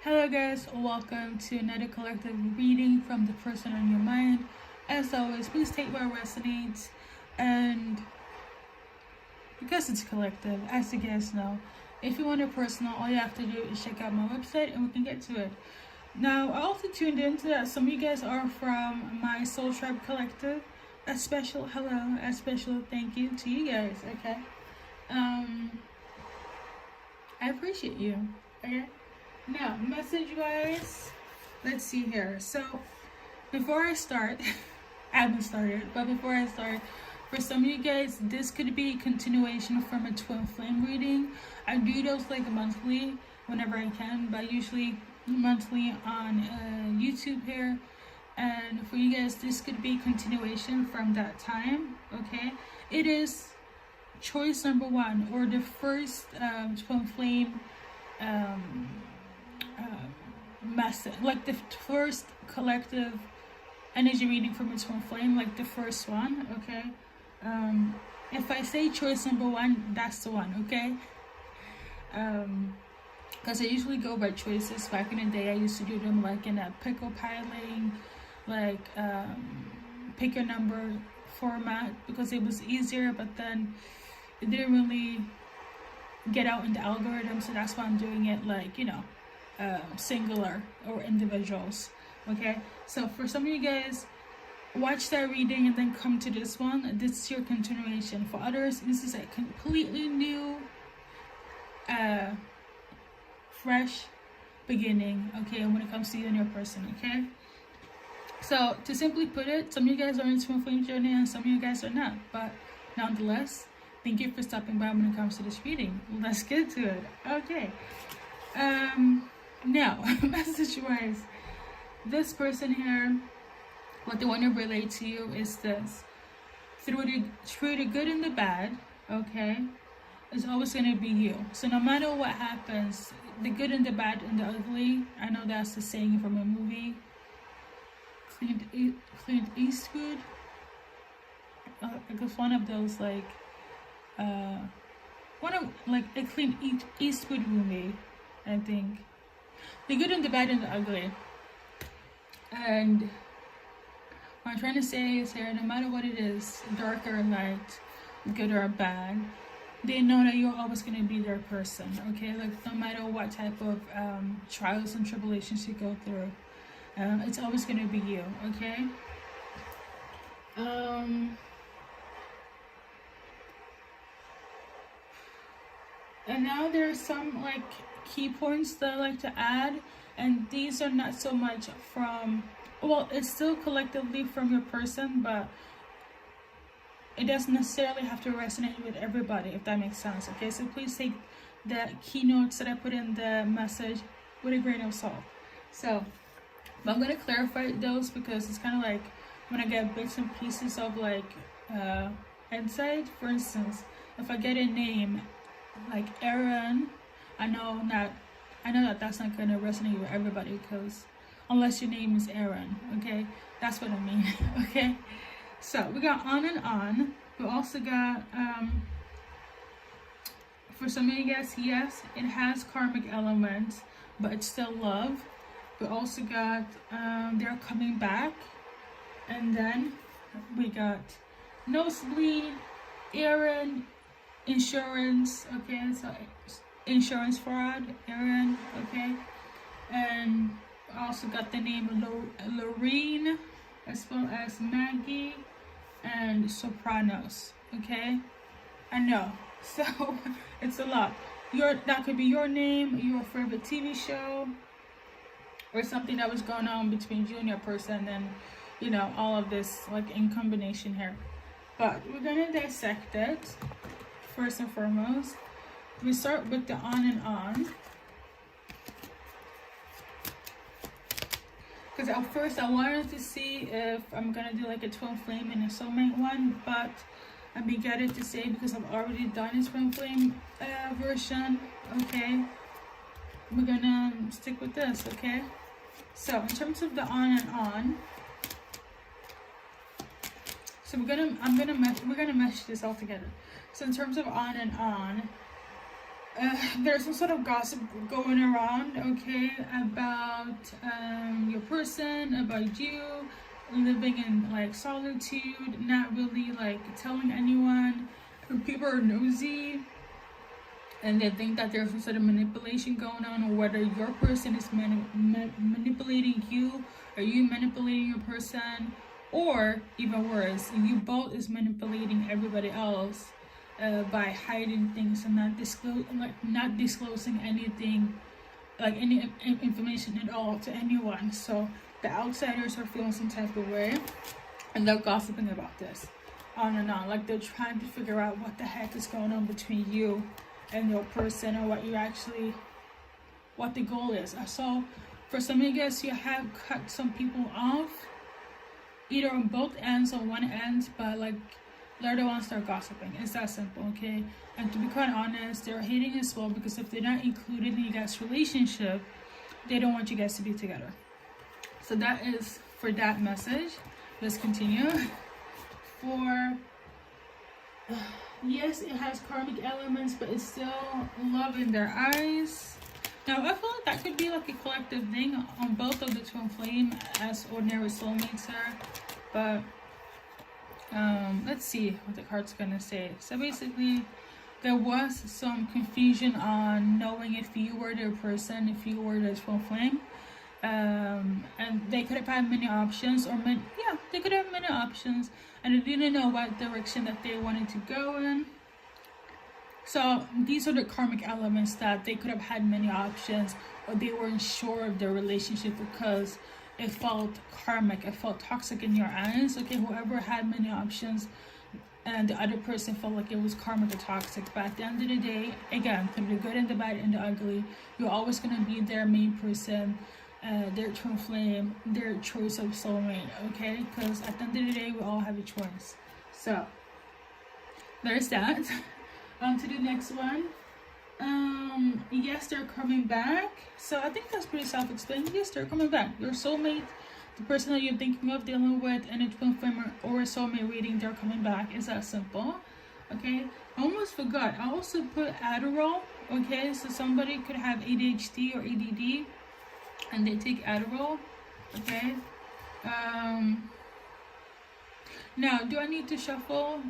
Hello guys, welcome to another collective reading from the person on your mind. As always, please take what resonates, and because it's collective, as you guys know, if you want a personal, all you have to do is check out my website and we can get to it. Now, I also tuned into that some of you guys are from my Soultribe collective. A special hello, a special thank you to you guys, okay? I appreciate you, okay? Now, message-wise, let's see here. So, before I start, I haven't started, but before I start, for some of you guys, this could be a continuation from a twin flame reading. I do those like monthly, whenever I can, but usually monthly on YouTube here. And for you guys, this could be a continuation from that time, okay? It is choice number one, or the first twin flame message, like the first collective energy reading from a twin flame, like the first one, okay? If I say choice number one, that's the one, okay? Because I usually go by choices. Back in the day, I used to do them like in a pickle piling, like pick your number format, because it was easier, but then it didn't really get out in the algorithm, so that's why I'm doing it like, you know, singular or individuals, okay? So for some of you guys, watch that reading and then come to this one. This is your continuation. For others, this is a completely new fresh beginning, okay, when it comes to you and your person, okay? So to simply put it, some of you guys are in twin flame journey and some of you guys are not, but nonetheless, thank you for stopping by when it comes to this reading. Let's get to it. Okay. Now, message-wise, this person here, what they want to relate to you is this. Through the good and the bad, okay, it's always going to be you. So no matter what happens, the good and the bad and the ugly, I know that's the saying from a movie. Clint Eastwood. It was one of those like a Clint Eastwood movie, I think. The good and the bad and the ugly. And what I'm trying to say is here, no matter what it is, dark or light, good or bad, they know that you're always going to be their person, okay? Like, no matter what type of trials and tribulations you go through, it's always going to be you, okay? And now there are some like key points that I like to add, and these are not so much from, well, it's still collectively from your person, but it doesn't necessarily have to resonate with everybody, if that makes sense, okay? So please take the keynotes that I put in the message with a grain of salt. So, but I'm going to clarify those because it's kind of like when I get bits and pieces of like insight. For instance, if I get a name like Aaron, I know that that's not going to resonate with everybody, because unless your name is Aaron, okay? That's what I mean, okay? So we got on and on. We also got for some of you guys, yes, it has karmic elements, but it's still love. We also got they're coming back, and then we got nosebleed, Aaron, insurance, okay? So insurance fraud, Aaron, okay? And also got the name Lorene, as well as Maggie and Sopranos, okay? I know, so it's a lot. That could be your name, your favorite TV show, or something that was going on between you and your person, and you know, all of this like in combination here. But we're gonna dissect it. First and foremost, we start with the on and on. Because at first I wanted to see if I'm gonna do like a twin flame and a soulmate one, but I'm regretted to say, because I've already done a twin flame version, okay? We're gonna stick with this, okay? So in terms of the on and on, so we're gonna mesh this all together. So in terms of on and on, there's some sort of gossip going around, okay, about your person, about you, living in like solitude, not really like telling anyone. People are nosy and they think that there's some sort of manipulation going on, or whether your person is manipulating you or you manipulating your person, or even worse, you both is manipulating everybody else by hiding things and not disclosing anything, like any information at all to anyone. So the outsiders are feeling some type of way, and they're gossiping about this on and on, like they're trying to figure out what the heck is going on between you and your person, or what the goal is. So for some of you guys, you have cut some people off, either on both ends or one end, but like they're the ones that are gossiping. It's that simple, okay? And to be quite honest, they're hating as well, because if they're not included in you guys' relationship, they don't want you guys to be together. So that is for that message. Let's continue. For yes, it has karmic elements, but it's still love in their eyes. Now I feel like that could be like a collective thing on both of the twin flame as ordinary soulmates are. But let's see what the card's gonna say. So basically, there was some confusion on knowing if you were their person, if you were the twin flame. And they could have had many options, they could have many options, and they didn't know what direction that they wanted to go in. So these are the karmic elements, that they could have had many options, or they weren't sure of their relationship because it felt karmic, it felt toxic in your eyes. Okay, whoever had many options and the other person felt like it was karmic or toxic. But at the end of the day, again, through the good and the bad and the ugly, you're always going to be their main person, their twin flame, their choice of soulmate, okay? Because at the end of the day, we all have a choice. So there's that. On to the next one. Yes, they're coming back. So I think that's pretty self-explanatory. Yes, they're coming back. Your soulmate, the person that you're thinking of dealing with, and a twin flame or a soulmate reading, they're coming back. It's that simple. Okay, I almost forgot. I also put Adderall. Okay, so somebody could have ADHD or ADD and they take Adderall. Okay. Now, do I need to shuffle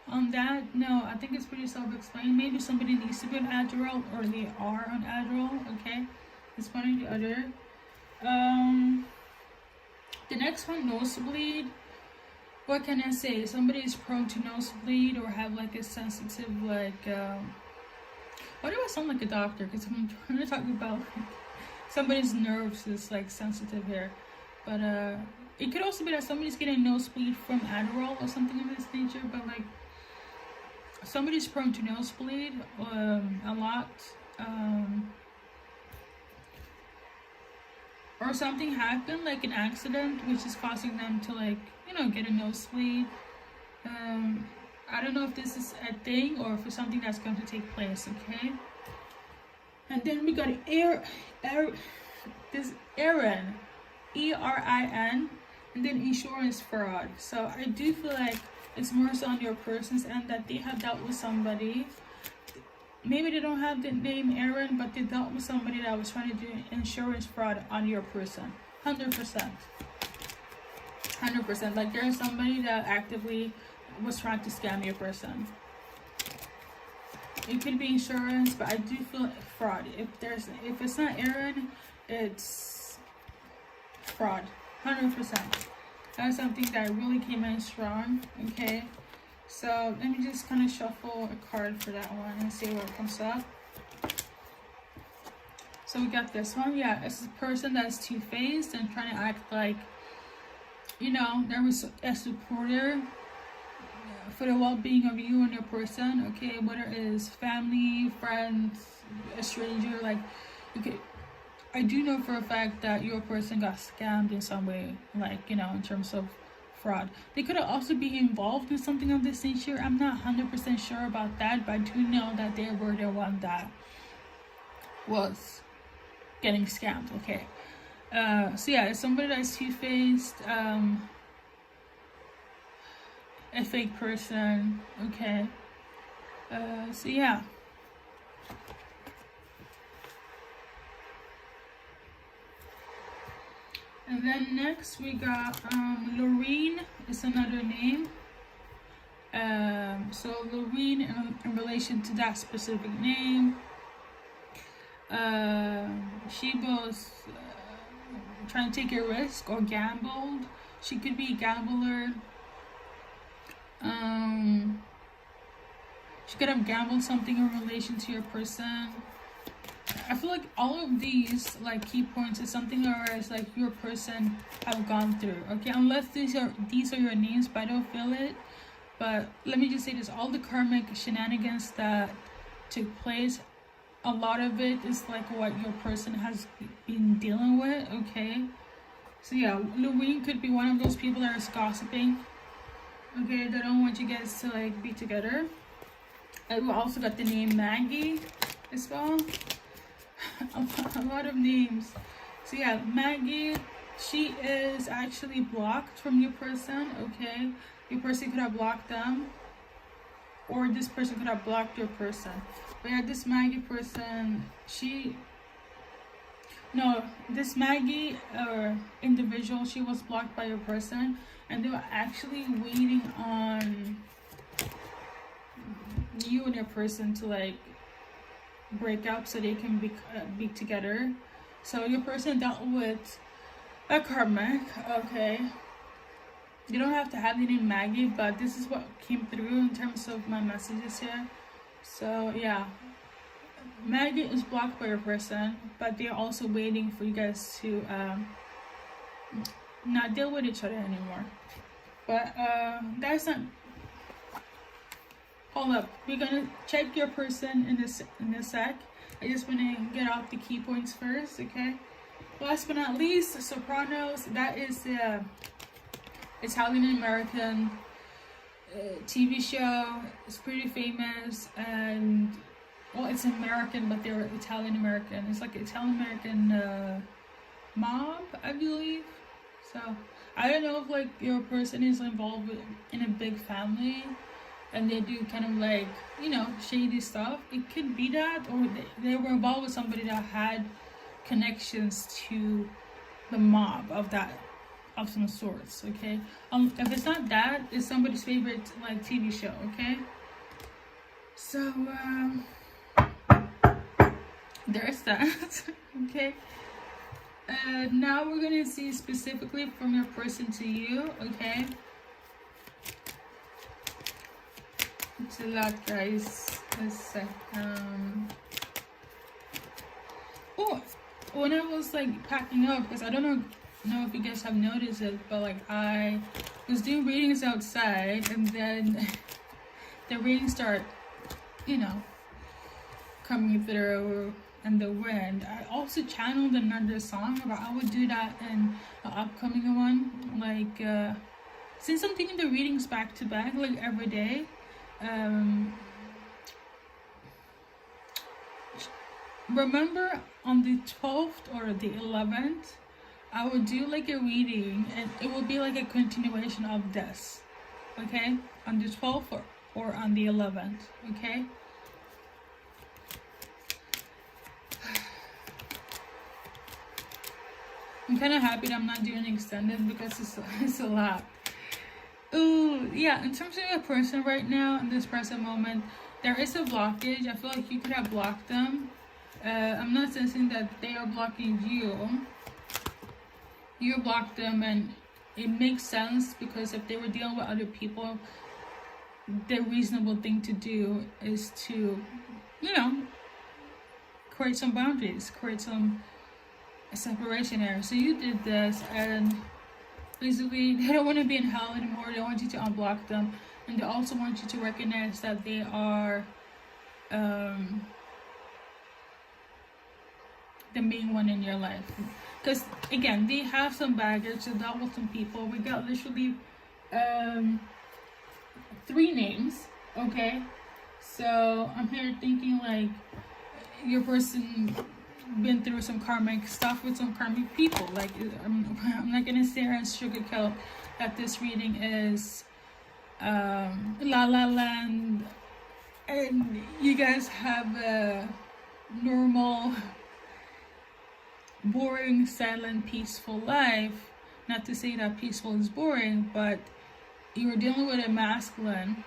on that? No, I think it's pretty self-explained. Maybe somebody needs to be on Adderall, or they are on Adderall. Okay, it's one or the other. The next one, nosebleed. What can I say? Somebody is prone to nosebleed or have like a sensitive, like why do I sound like a doctor? Because I'm trying to talk about somebody's nerves is like sensitive here. But it could also be that somebody's getting nosebleed from Adderall or something of this nature. But like somebody's prone to nosebleed a lot. Or something happened, like an accident, which is causing them to, like, you know, get a nosebleed. I don't know if this is a thing or if it's something that's going to take place, okay? And then we got this Erin, E-R-I-N, and then insurance fraud. So I do feel like it's more so on your person's end that they have dealt with somebody. Maybe they don't have the name Aaron, but they dealt with somebody that was trying to do insurance fraud on your person. 100%. 100%. Like there's somebody that actively was trying to scam your person. It could be insurance, but I do feel fraud. If it's not Aaron, it's fraud. 100%. That's something that really came in strong. Okay. So let me just kind of shuffle a card for that one and see what comes up. So we got this one. Yeah, it's a person that's two-faced and trying to act like, you know, there was a supporter for the well-being of you and your person. Okay, whether it is family, friends, a stranger, like, okay, I do know for a fact that your person got scammed in some way, like, you know, in terms of fraud. They could also be involved in something of this nature. I'm not 100% sure about that, but I do know that they were the one that was getting scammed. Okay, so yeah, it's somebody that's two-faced, a fake person. Okay, so yeah, And then next we got Lorene is another name. So Lorene in relation to that specific name, she was trying to take a risk or gambled. She could be a gambler. She could have gambled something in relation to your person. I feel like all of these like key points is something or is like your person have gone through. Okay, unless these are your names, but I don't feel it. But let me just say this: all the karmic shenanigans that took place, a lot of it is like what your person has been dealing with. Okay, so yeah, Louis could be one of those people that is gossiping. Okay, they don't want you guys to like be together. And we also got the name Maggie as well. A lot of names. So yeah, Maggie, she is actually blocked from your person. Okay, your person could have blocked them, or this person could have blocked your person. But yeah, this Maggie person, this Maggie or individual, she was blocked by your person, and they were actually waiting on you and your person to like break up so they can be together. So your person dealt with a karmic. Okay, you don't have to have the name Maggie, but this is what came through in terms of my messages here. So yeah, Maggie is blocked by your person, but they're also waiting for you guys to not deal with each other anymore. But that's not. Hold up, we're gonna check your person in a sec. I just want to get off the key points first. Okay, last but not least, Sopranos. That is the Italian American TV show. It's pretty famous, and well, it's American, but they're Italian American. It's like Italian American mob, I believe. So I don't know if like your person is involved in a big family and they do kind of like, you know, shady stuff. It could be that, or they were involved with somebody that had connections to the mob of some sorts. Okay, if it's not that, it's somebody's favorite like TV show. Okay, so there's that. Okay, now we're gonna see specifically from your person to you. Okay, it's a lot, guys. Oh, when I was like packing up, because I don't know if you guys have noticed it, but like I was doing readings outside, and then the readings start, you know, coming through and the wind. I also channeled another song, but I would do that in the upcoming one. Like since I'm taking the readings back to back like every day, remember on the 12th or the 11th, I would do like a reading, and it will be like a continuation of this. Okay, on the 12th or on the 11th. Okay, I'm kind of happy that I'm not doing extended because it's a lot. Ooh, yeah, in terms of your person right now, in this present moment, there is a blockage. I feel like you could have blocked them. I'm not sensing that they are blocking you. You blocked them, and it makes sense because if they were dealing with other people, the reasonable thing to do is to, you know, create some boundaries, create some separation there. So you did this, and basically they don't want to be in hell anymore. They want you to unblock them, and they also want you to recognize that they are the main one in your life. Because again, they have some baggage, they dealt with some people. We got literally 3 names. Okay, so I'm here thinking like your person been through some karmic stuff with some karmic people. Like I'm not gonna sit here and sugarcoat that this reading is La La Land and you guys have a normal boring, silent, peaceful life. Not to say that peaceful is boring, but you're dealing with a masculine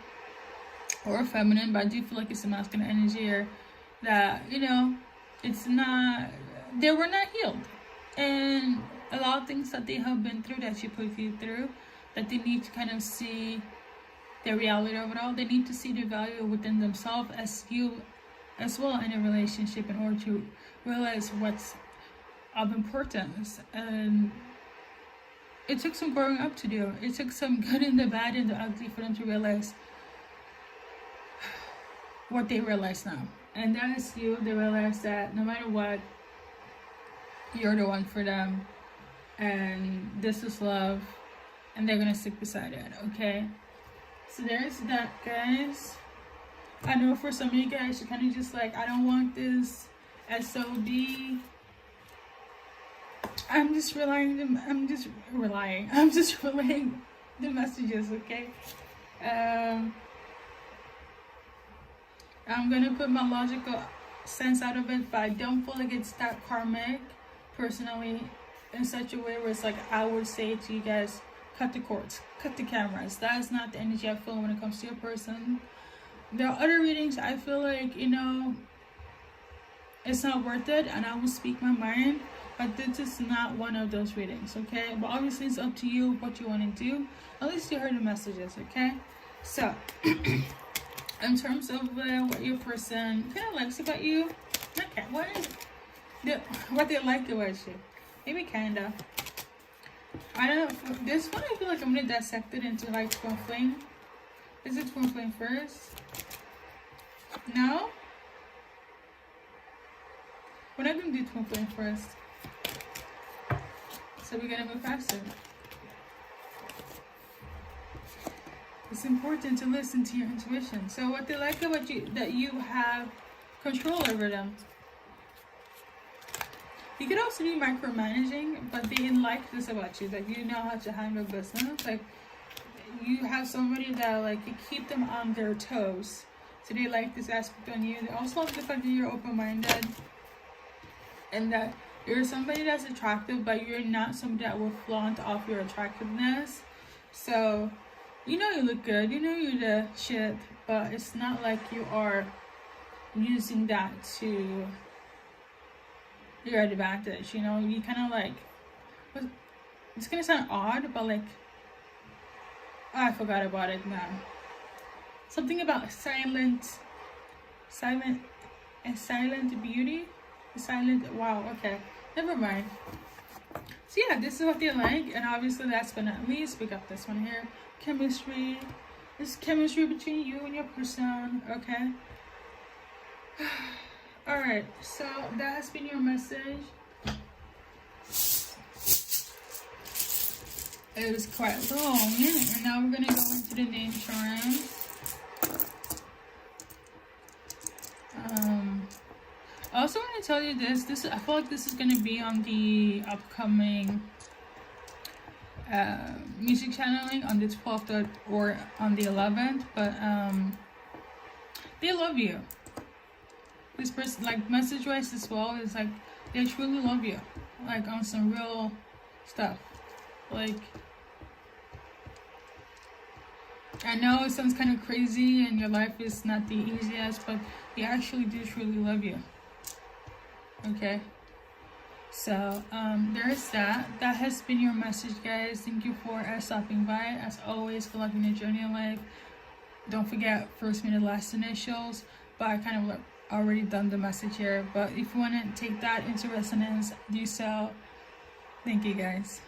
or a feminine, but I do feel like it's a masculine energy here, that, you know, it's not, they were not healed. And a lot of things that they have been through, that she put you through, that they need to kind of see the reality of it all. They need to see the value within themselves as you as well in a relationship, in order to realize what's of importance. And it took some growing up to do. It took some good and the bad and the ugly for them to realize what they realize now. And that is you. They realize that no matter what, you're the one for them, and this is love, and they're gonna stick beside it. Okay, so there's that, guys. I know for some of you guys, you're kind of just like, I don't want this SOB. I'm just relaying the messages. Okay, I'm gonna put my logical sense out of it, but I don't feel like it's that karmic personally, in such a way where it's like, I would say to you guys, cut the cords, cut the cameras. That is not the energy I feel when it comes to your person. There are other readings I feel like, you know, it's not worth it, and I will speak my mind, but this is not one of those readings. Okay, but obviously it's up to you what you want to do. At least you heard the messages. Okay, so in terms of what your person kind of likes about you, okay, what they like about you, maybe kinda. I don't know. This one I feel like I'm gonna dissect it into like twin flame. Is it twin flame first? No? We're not gonna do twin flame first. So we're gonna move faster. It's important to listen to your intuition. So what they like about you, that you have control over them. You could also be micromanaging, but they like this about you, that you know how to handle business. Like, you have somebody that, like, you keep them on their toes. So they like this aspect on you. They also like the fact that you're open-minded, and that you're somebody that's attractive, but you're not somebody that will flaunt off your attractiveness. So, you know you look good, you know you're the shit, but it's not like you are using that to your advantage, you know. You kind of like, it's gonna sound odd, but like, oh, I forgot about it now. Something about silent beauty, wow, okay, never mind. So yeah, this is what they like, and obviously last but not least, we got this one here, chemistry. There's chemistry between you and your person. Okay. Alright, so that has been your message. It was quite long, and now we're gonna go into the name charms. I also want to tell you this. I feel like this is gonna be on the upcoming music channeling on the 12th or on the 11th, but they love you. This person, like, message wise as well, is like they truly love you, like on some real stuff. Like, I know it sounds kind of crazy and your life is not the easiest, but they actually do truly love you. Okay, so there is that. That has been your message, guys. Thank you for stopping by. As always, good luck in your journey in life. Don't forget first minute last initials, but I kind of already done the message here. But if you want to take that into resonance, do so. Thank you, guys.